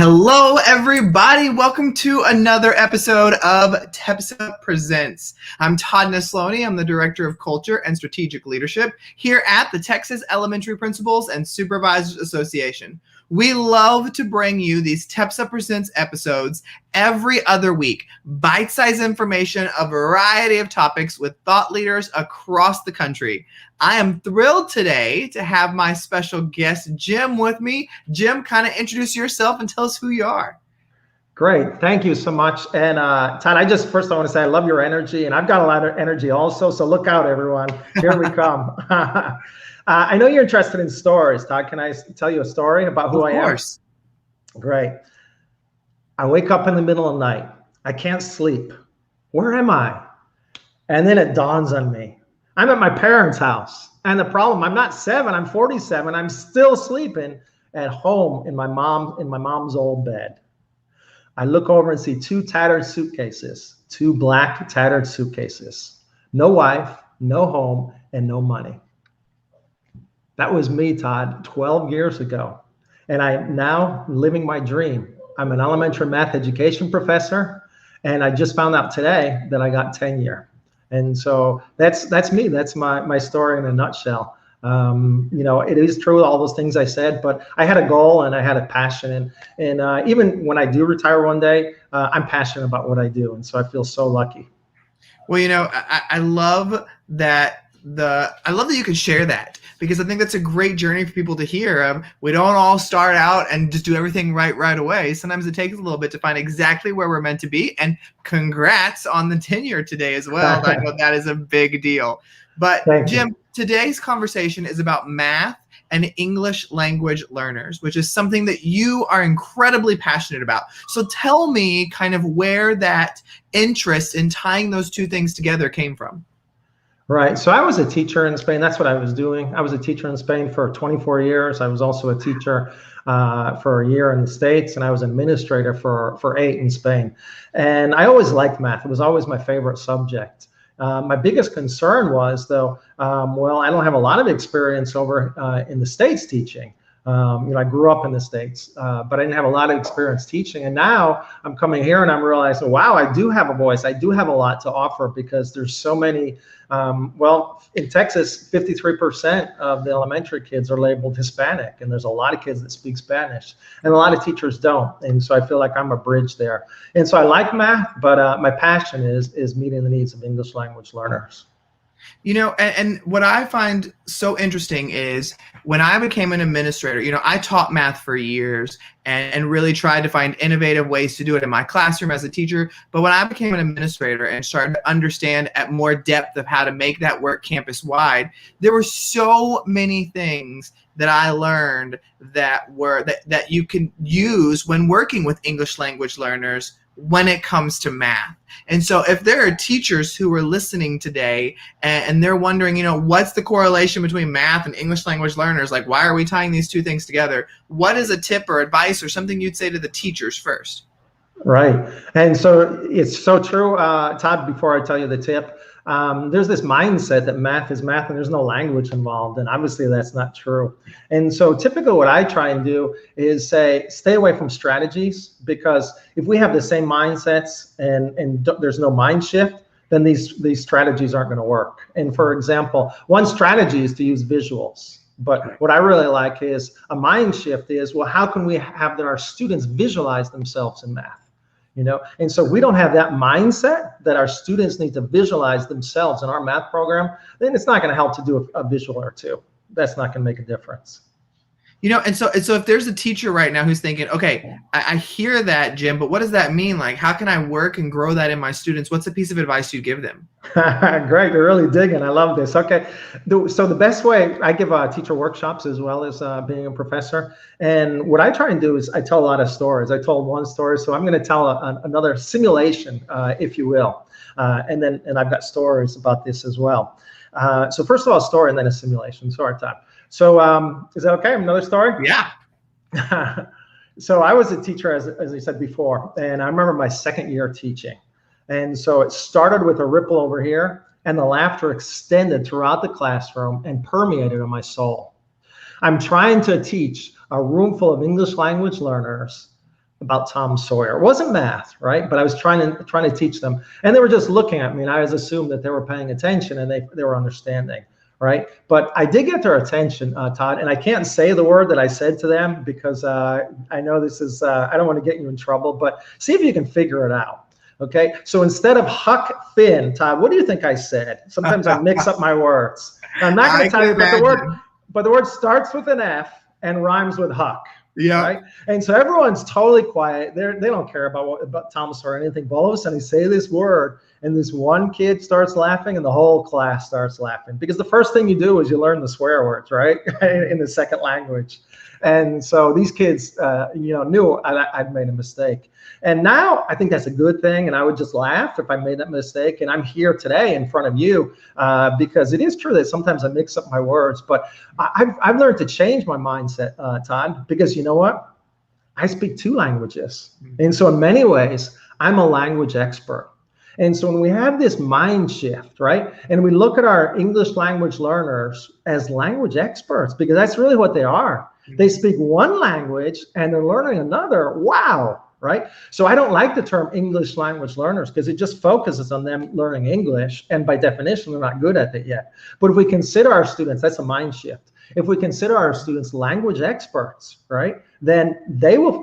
Hello, everybody. Welcome to another episode of TEPSA Presents. I'm Todds Story. I'm the Director of Culture and Strategic Leadership here at the Texas Elementary Principals and Supervisors Association. We love to bring you these TEPSA Presents episodes every other week. Bite-sized information, a variety of topics with thought leaders across the country. I am thrilled today to have my special guest, Jim, with me. Jim, kind of introduce yourself and tell us who you are. Great. Thank you so much. And Todd, first I want to say I love your energy, and I've got a lot of energy also. So look out, everyone. Here we come. I know you're interested in stories. Todd, can I tell you a story about who I am? Of course. Great. I wake up in the middle of the night. I can't sleep. Where am I? And then it dawns on me. I'm at my parents' house. And the problem, I'm not 7, I'm 47. I'm still sleeping at home in my mom's old bed. I look over and see 2 tattered suitcases, 2 black tattered suitcases. No wife, no home, and no money. That was me, Todd, 12 years ago. And I'm now living my dream. I'm an elementary math education professor, and I just found out today that I got tenure. And so that's me. That's my story in a nutshell. It is true, all those things I said, but I had a goal and I had a passion. And even when I do retire one day, I'm passionate about what I do. And so I feel so lucky. Well, I love that you can share that, because I think that's a great journey for people to hear. We don't all start out and just do everything right away. Sometimes it takes a little bit to find exactly where we're meant to be. And congrats on the tenure today as well. I know that is a big deal. But Jim, today's conversation is about math and English language learners, which is something that you are incredibly passionate about. So tell me kind of where that interest in tying those two things together came from. Right. So I was a teacher in Spain. That's what I was doing. I was a teacher in Spain for 24 years. I was also a teacher for a year in the States, and I was an administrator for 8 in Spain. And I always liked math. It was always my favorite subject. My biggest concern was, though, I don't have a lot of experience over in the States teaching. I grew up in the States, but I didn't have a lot of experience teaching. And now I'm coming here and I'm realizing, wow, I do have a voice. I do have a lot to offer, because there's so many, in Texas, 53% of the elementary kids are labeled Hispanic. And there's a lot of kids that speak Spanish, and a lot of teachers don't. And so I feel like I'm a bridge there. And so I like math, but my passion is meeting the needs of English language learners. And what I find so interesting is when I became an administrator, I taught math for years and really tried to find innovative ways to do it in my classroom as a teacher. But when I became an administrator and started to understand at more depth of how to make that work campus-wide, there were so many things that I learned that you can use when working with English language learners when it comes to math. And so if there are teachers who are listening today and they're wondering, what's the correlation between math and English language learners? Like, why are we tying these two things together? What is a tip or advice or something you'd say to the teachers first? Right. And so it's so true, Todd, before I tell you the tip, there's this mindset that math is math and there's no language involved. And obviously that's not true. And so typically what I try and do is say, stay away from strategies, because if we have the same mindsets and there's no mind shift, then these strategies aren't going to work. And for example, one strategy is to use visuals. But what I really like is a mind shift is, well, how can we have our students visualize themselves in math? And so we don't have that mindset that our students need to visualize themselves in our math program, then it's not going to help to do a visual or two. That's not going to make a difference. And so if there's a teacher right now who's thinking, okay, I hear that, Jim, but what does that mean? Like, how can I work and grow that in my students? What's a piece of advice you'd give them? Great. You're really digging. I love this. Okay. So the best way, I give teacher workshops as well as being a professor. And what I try and do is I tell a lot of stories. I told one story, so I'm going to tell another simulation, if you will. And I've got stories about this as well. So first of all, a story and then a simulation. Sorry, Tom. So is that okay? Another story? Yeah. So I was a teacher, as I said before, and I remember my second year teaching. And so it started with a ripple over here, and the laughter extended throughout the classroom and permeated on my soul. I'm trying to teach a room full of English language learners about Tom Sawyer. It wasn't math, right? But I was trying to teach them, and they were just looking at me, and I was assumed that they were paying attention and they were understanding, right? But I did get their attention, Todd, and I can't say the word that I said to them because I know this is I don't want to get you in trouble, but see if you can figure it out. Okay, so instead of Huck Finn, Todd, what do you think I said? Sometimes I mix up my words. I'm not going to tell you, but the word starts with an F and rhymes with Huck. Yeah. Right. And so everyone's totally quiet. They don't care about Thomas or anything. But all of a sudden, he say this word, and this one kid starts laughing, and the whole class starts laughing because the first thing you do is you learn the swear words, right, in the second language. And so these kids, knew I'd made a mistake. And now I think that's a good thing. And I would just laugh if I made that mistake. And I'm here today in front of you because it is true that sometimes I mix up my words. But I've learned to change my mindset, Todd, because you know what? I speak 2 languages. And so in many ways, I'm a language expert. And so when we have this mind shift, right, and we look at our English language learners as language experts, because that's really what they are. They speak one language and they're learning another. Wow, right? So I don't like the term English language learners because it just focuses on them learning English. And by definition, they're not good at it yet. But if we consider our students, that's a mind shift. If we consider our students language experts, right, then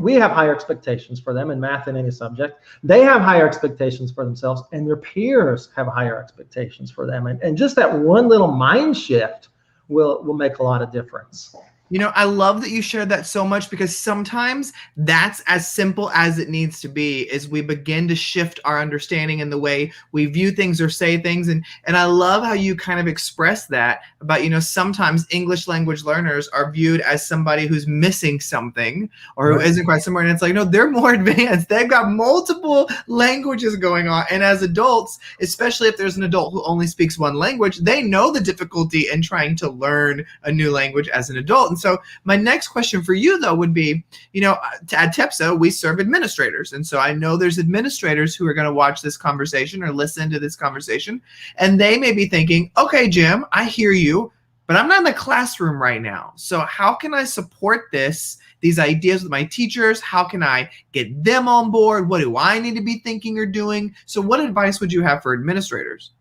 we have higher expectations for them in math and any subject. They have higher expectations for themselves, and their peers have higher expectations for them. And just that one little mind shift will make a lot of difference. You know, I love that you shared that so much because sometimes that's as simple as it needs to be as we begin to shift our understanding in the way we view things or say things. And I love how you kind of express that about, sometimes English language learners are viewed as somebody who's missing something or who isn't quite somewhere. And it's like, no, they're more advanced. They've got multiple languages going on. And as adults, especially if there's an adult who only speaks one language, they know the difficulty in trying to learn a new language as an adult. And so my next question for you, though, would be, at TEPSA, we serve administrators. And so I know there's administrators who are going to watch this conversation or listen to this conversation, and they may be thinking, okay, Jim, I hear you, but I'm not in the classroom right now. So how can I support these ideas with my teachers? How can I get them on board? What do I need to be thinking or doing? So what advice would you have for administrators?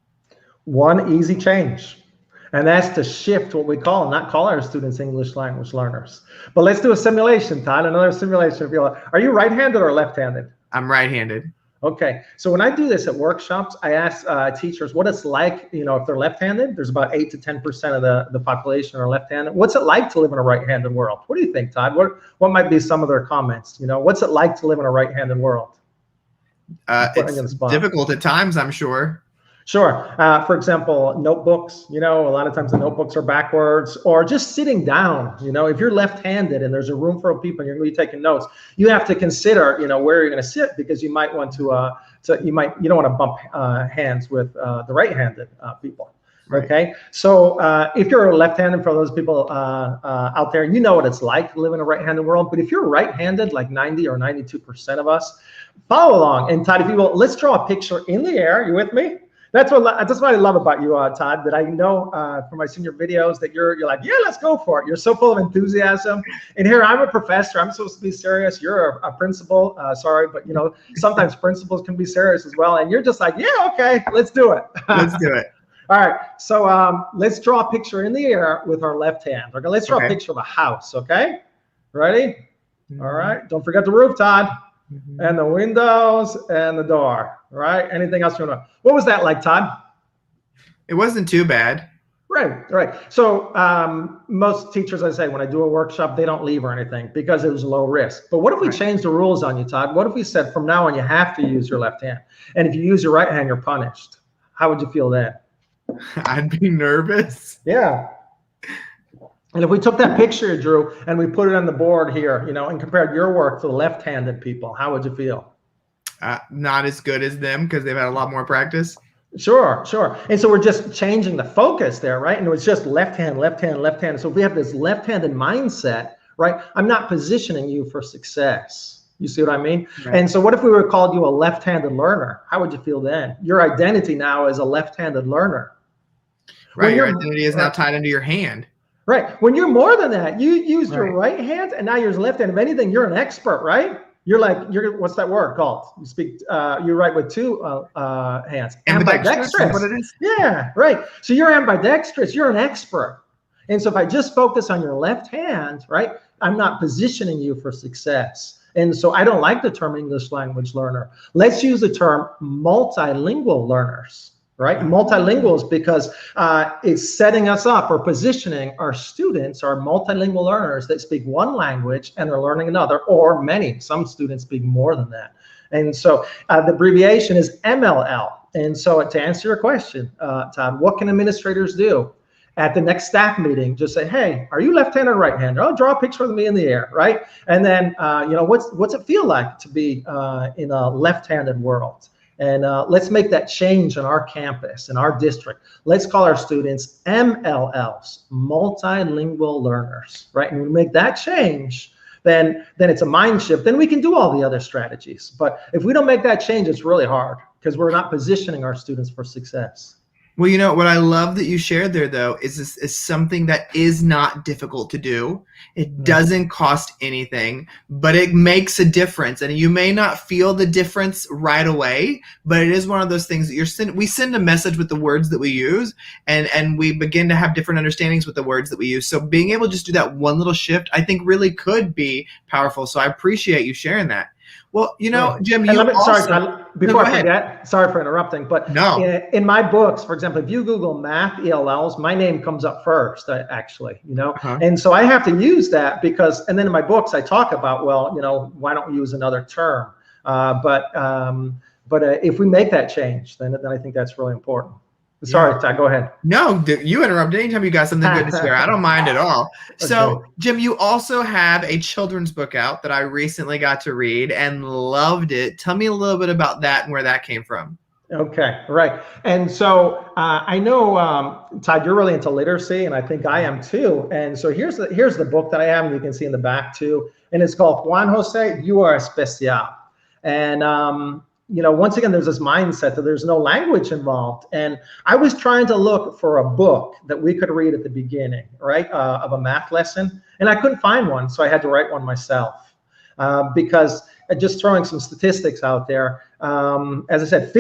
One easy change. And that's to shift what we not call our students English language learners. But let's do a simulation, Todd, another simulation. Are you right-handed or left-handed? I'm right-handed. Okay, so when I do this at workshops, I ask teachers what it's like, if they're left-handed. There's about 8 to 10% of the population are left-handed. What's it like to live in a right-handed world? What do you think, Todd? What might be some of their comments? What's it like to live in a right-handed world? It's difficult at times, I'm sure. Sure. For example, notebooks, a lot of times the notebooks are backwards, or just sitting down. If you're left-handed and there's a room full of people and you're going to be taking notes, you have to consider, where you're going to sit because you might want you don't want to bump hands with the right-handed people. Right. Okay. So if you're left-handed, for those people out there, you know what it's like to live in a right-handed world. But if you're right-handed, like 90 or 92% of us, follow along. And Todd, if you will, let's draw a picture in the air. You with me? That's what I love about you, Todd, that I know from my senior videos that you're like, yeah, let's go for it. You're so full of enthusiasm. And here I'm a professor. I'm supposed to be serious. You're a principal. Sorry, but sometimes principals can be serious as well. And you're just like, yeah, okay, let's do it. Let's do it. All right. So let's draw a picture in the air with our left hand. Okay. Let's draw a picture of a house. Okay. Ready? All right. Don't forget the roof, Todd. And the windows and the door, right? Anything else you want to? What was that like, Todd? It wasn't too bad. Right. So most teachers, I say, when I do a workshop, they don't leave or anything because it was low risk. But what if we change the rules on you, Todd? What if we said from now on you have to use your left hand, and if you use your right hand, you're punished? How would you feel then? I'd be nervous. Yeah. And if we took that picture you drew and we put it on the board here, and compared your work to the left-handed people, how would you feel? Not as good as them because they've had a lot more practice. Sure. And so we're just changing the focus there, right? And it's just left hand, left hand, left hand. So if we have this left-handed mindset, right, I'm not positioning you for success. You see what I mean? Right. And so what if we were called you a left-handed learner? How would you feel then? Your identity now is a left-handed learner. Right. Your identity is now tied into your hand. Right. When you're more than that, you used your right hand and now you're left hand. If anything, you're an expert, right? You're what's that word called? You speak, you write with two hands. Ambidextrous. That's what it is. Yeah, right. So you're ambidextrous. You're an expert. And so if I just focus on your left hand, right, I'm not positioning you for success. And so I don't like the term English language learner. Let's use the term multilingual learners, right? Multilingual is because it's setting us up or positioning our students, our multilingual learners that speak one language and they're learning another, or many. Some students speak more than that. And so the abbreviation is MLL. And so to answer your question, Todd, what can administrators do? At the next staff meeting, just say, hey, are you left-handed or right-handed? I'll draw a picture of me in the air, right? And then, what's it feel like to be in a left-handed world? And let's make that change on our campus, in our district. Let's call our students MLLs, multilingual learners, right? And we make that change, then it's a mind shift. Then we can do all the other strategies. But if we don't make that change, it's really hard because we're not positioning our students for success. Well, what I love that you shared there, though, is something that is not difficult to do. It doesn't cost anything, but it makes a difference. And you may not feel the difference right away, but it is one of those things that we send a message with the words that we use, and we begin to have different understandings with the words that we use. So being able to just do that one little shift, I think really could be powerful. So I appreciate you sharing that. Well, Jim, before I forget, sorry for interrupting, but no. In my books, for example, if you Google math ELLs, my name comes up first, actually, and so I have to use that and then in my books, I talk about, why don't we use another term? But if we make that change, then I think that's really important. Sorry, Todd, go ahead. No, you interrupt anytime you got something good to share. I don't mind at all. Okay. So, Jim, you also have a children's book out that I recently got to read and loved it. Tell me a little bit about that and where that came from. Okay, right. And so I know, Todd, you're really into literacy, and I think I am too. And so here's the book that I have, and you can see in the back too. And it's called Juan Jose, You Are Especial. And once again, there's this mindset that there's no language involved. And I was trying to look for a book that we could read at the beginning, right, of a math lesson. And I couldn't find one, so I had to write one myself. Because just throwing some statistics out there, as I said,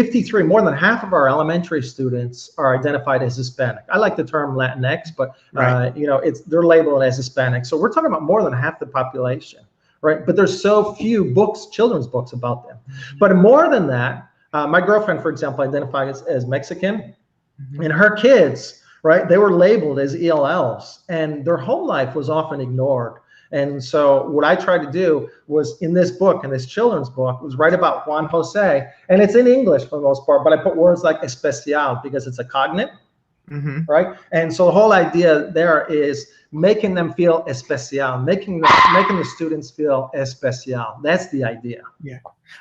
more than half of our elementary students are identified as Hispanic. I like the term Latinx, but they're labeled as Hispanic. So we're talking about more than half the population. Right, but there's so few children's books about them. But more than that, my girlfriend, for example, identified as Mexican, and her kids, right, they were labeled as ELLs, and their whole life was often ignored. And so what I tried to do was, in this book, in this children's book, was write about Juan Jose, and it's in English for the most part, but I put words like especial because it's a cognate, right? And so the whole idea there is making them feel especial, making the students feel especial. That's the idea. Yeah.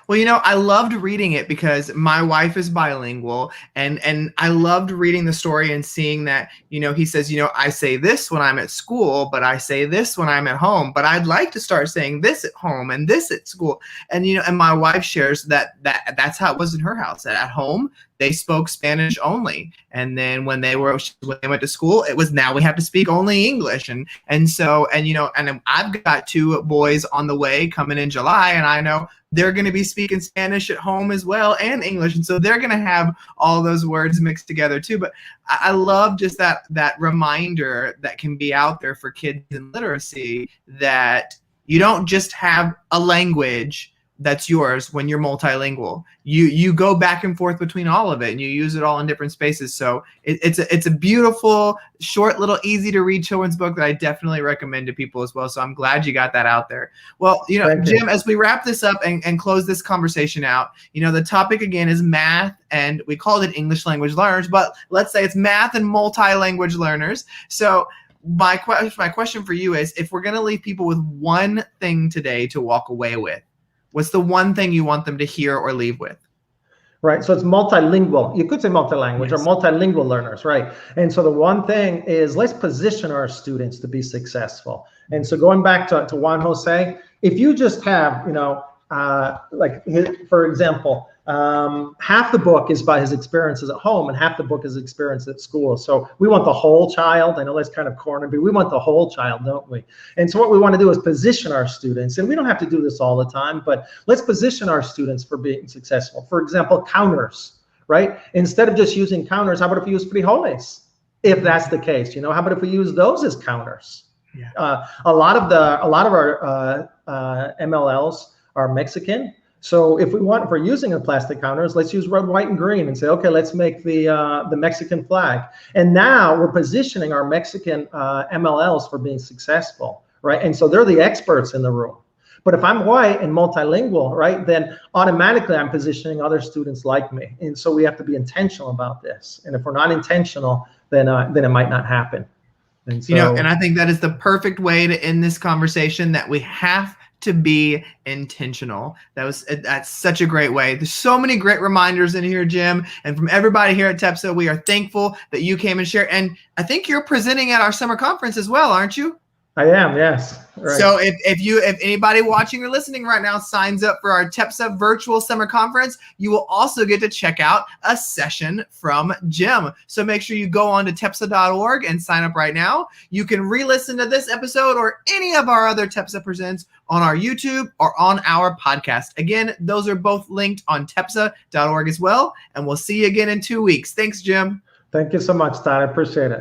Well, I loved reading it because my wife is bilingual, and I loved reading the story and seeing that, he says, I say this when I'm at school, but I say this when I'm at home, but I'd like to start saying this at home and this at school. And, and my wife shares that's how it was in her house. At home, they spoke Spanish only. And then when they went to school, it was, now we have to speak only English. And I've got two boys on the way coming in July, and I know they're going to be speaking Spanish at home as well, and English. And so they're going to have all those words mixed together too. But I love just that reminder that can be out there for kids in literacy, that you don't just have a language that's yours when you're multilingual. You go back and forth between all of it, and you use it all in different spaces. So it's a beautiful, short, little, easy to read children's book that I definitely recommend to people as well. So I'm glad you got that out there. Well, Jim, as we wrap this up and close this conversation out, the topic again is math, and we called it English language learners, but let's say it's math and multi-language learners. So my question for you is, if we're going to leave people with one thing today to walk away with, what's the one thing you want them to hear or leave with? Right, so it's multilingual. You could say multilanguage, yes, or multilingual learners, right? And so the one thing is, let's position our students to be successful. And so going back to Juan Jose, if you just have, for example, half the book is by his experiences at home and half the book is experience at school. So we want the whole child. I know that's kind of corny, but we want the whole child, don't we? And so what we want to do is position our students, and we don't have to do this all the time, but let's position our students for being successful. For example, counters, right? Instead of just using counters, how about if we use frijoles? If that's the case, how about if we use those as counters? Yeah. A lot of our MLLs are Mexican. So if we're using the plastic counters, let's use red, white, and green and say, okay, let's make the Mexican flag. And now we're positioning our Mexican MLLs for being successful, right? And so they're the experts in the room. But if I'm white and multilingual, right, then automatically I'm positioning other students like me. And so we have to be intentional about this. And if we're not intentional, then it might not happen. And so, and I think that is the perfect way to end this conversation, that we have to be intentional. That's such a great way. There's so many great reminders in here, Jim, and from everybody here at TEPSA, we are thankful that you came and shared. And I think you're presenting at our summer conference as well, aren't you? I am, yes. Right. So if anybody watching or listening right now signs up for our TEPSA virtual summer conference, you will also get to check out a session from Jim. So make sure you go on to TEPSA.org and sign up right now. You can re-listen to this episode or any of our other TEPSA Presents on our YouTube or on our podcast. Again, those are both linked on TEPSA.org as well. And we'll see you again in 2 weeks. Thanks, Jim. Thank you so much, Todd. I appreciate it.